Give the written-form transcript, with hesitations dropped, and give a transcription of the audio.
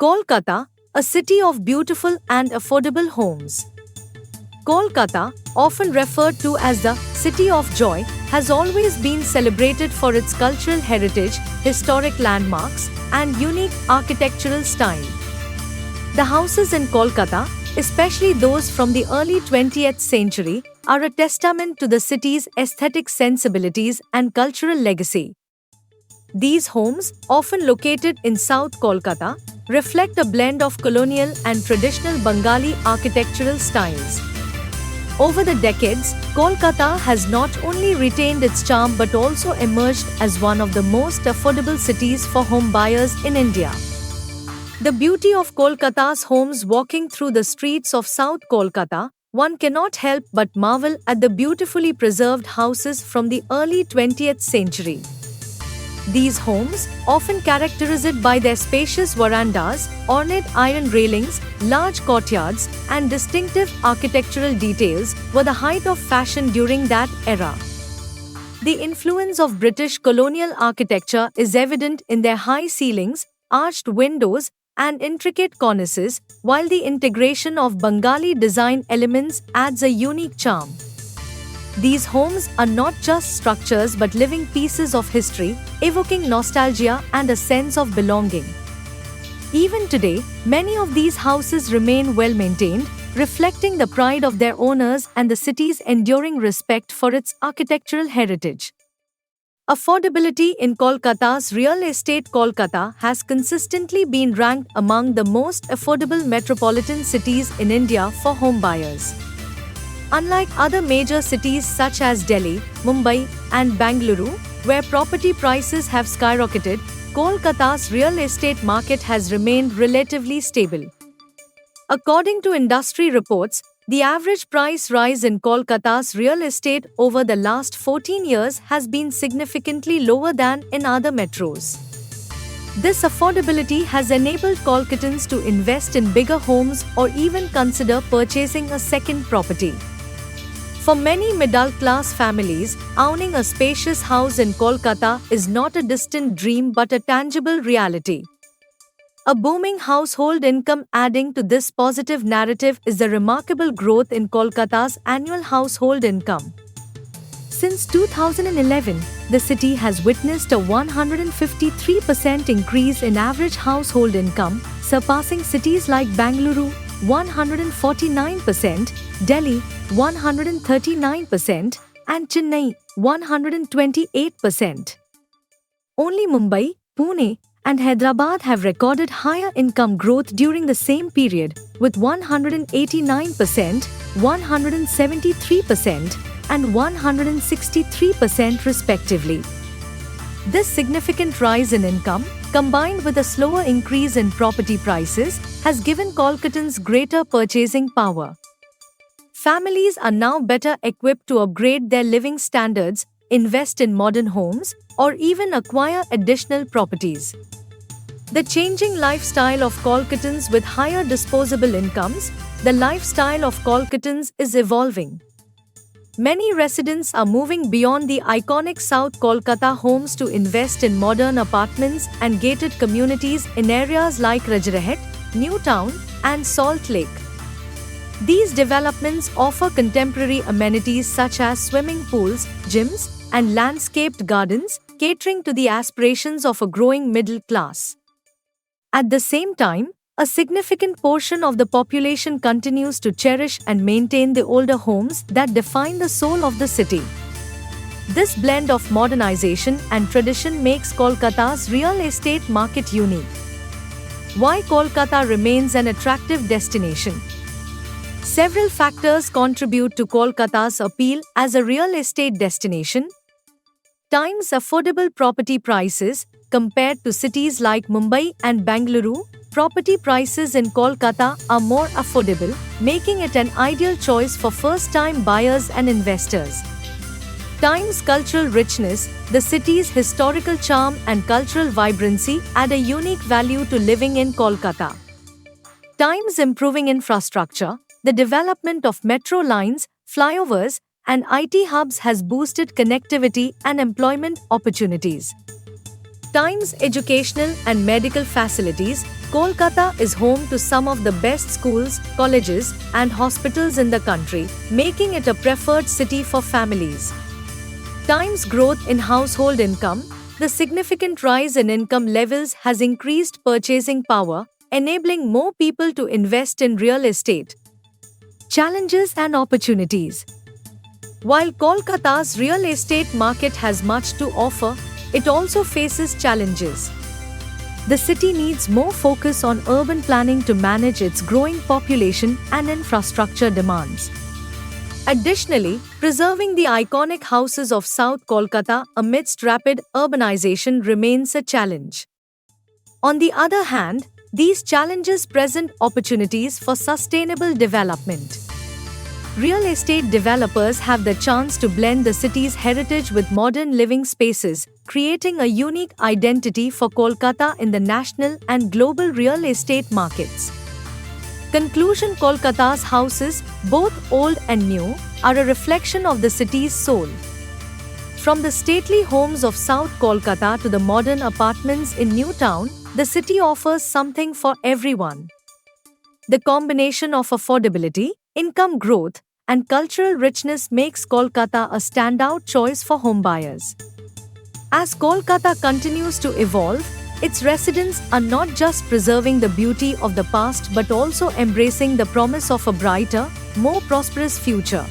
Kolkata, a city of beautiful and affordable homes. Kolkata, often referred to as the City of Joy, has always been celebrated for its cultural heritage, historic landmarks, and unique architectural style. The houses in Kolkata, especially those from the early 20th century, are a testament to the city's aesthetic sensibilities and cultural legacy. These homes, often located in South Kolkata, reflect a blend of colonial and traditional Bengali architectural styles. Over the decades, Kolkata has not only retained its charm but also emerged as one of the most affordable cities for home buyers in India. The beauty of Kolkata's homes. Walking through the streets of South Kolkata, one cannot help but marvel at the beautifully preserved houses from the early 20th century. These homes, often characterized by their spacious verandas, ornate iron railings, large courtyards, and distinctive architectural details, were the height of fashion during that era. The influence of British colonial architecture is evident in their high ceilings, arched windows, and intricate cornices, while the integration of Bengali design elements adds a unique charm. These homes are not just structures but living pieces of history, evoking nostalgia and a sense of belonging. Even today, many of these houses remain well maintained, reflecting the pride of their owners and the city's enduring respect for its architectural heritage. Affordability in Kolkata's real estate. Kolkata has consistently been ranked among the most affordable metropolitan cities in India for home buyers. Unlike other major cities such as Delhi, Mumbai, and Bangalore, where property prices have skyrocketed, Kolkata's real estate market has remained relatively stable. According to industry reports, the average price rise in Kolkata's real estate over the last 14 years has been significantly lower than in other metros. This affordability has enabled Kolkatans to invest in bigger homes or even consider purchasing a second property. For many middle-class families, owning a spacious house in Kolkata is not a distant dream but a tangible reality. A booming household income. Adding to this positive narrative is the remarkable growth in Kolkata's annual household income. Since 2011, the city has witnessed a 153% increase in average household income, surpassing cities like Bangalore 149%, Delhi 139%, and Chennai 128%. Only Mumbai, Pune, and Hyderabad have recorded higher income growth during the same period, with 189%, 173%, and 163% respectively. This significant rise in income, combined with a slower increase in property prices, has given Kolkatans greater purchasing power. Families are now better equipped to upgrade their living standards, invest in modern homes, or even acquire additional properties. The changing lifestyle of Kolkatans. With higher disposable incomes, the lifestyle of Kolkatans is evolving. Many residents are moving beyond the iconic South Kolkata homes to invest in modern apartments and gated communities in areas like Rajarhat, New Town, and Salt Lake. These developments offer contemporary amenities such as swimming pools, gyms, and landscaped gardens, catering to the aspirations of a growing middle class. At the same time, a significant portion of the population continues to cherish and maintain the older homes that define the soul of the city. This blend of modernization and tradition makes Kolkata's real estate market unique. Why Kolkata remains an attractive destination? Several factors contribute to Kolkata's appeal as a real estate destination. Times. Affordable property prices. Compared to cities like Mumbai and Bangalore, property prices in Kolkata are more affordable, making it an ideal choice for first-time buyers and investors. Times. Cultural richness. The city's historical charm and cultural vibrancy add a unique value to living in Kolkata. Times. Improving infrastructure. The development of metro lines, flyovers, and IT hubs has boosted connectivity and employment opportunities. Times educational and medical facilities, Kolkata is home to some of the best schools, colleges, and hospitals in the country, making it a preferred city for families. Times growth in household income, the significant rise in income levels has increased purchasing power, enabling more people to invest in real estate. Challenges and opportunities. While Kolkata's real estate market has much to offer, it also faces challenges. The city needs more focus on urban planning to manage its growing population and infrastructure demands. Additionally, preserving the iconic houses of South Kolkata amidst rapid urbanization remains a challenge. On the other hand, these challenges present opportunities for sustainable development. Real estate developers have the chance to blend the city's heritage with modern living spaces, creating a unique identity for Kolkata in the national and global real estate markets. Conclusion: Kolkata's houses, both old and new, are a reflection of the city's soul. From the stately homes of South Kolkata to the modern apartments in New Town, the city offers something for everyone. The combination of affordability, income growth, and cultural richness makes Kolkata a standout choice for homebuyers. As Kolkata continues to evolve, its residents are not just preserving the beauty of the past but also embracing the promise of a brighter, more prosperous future.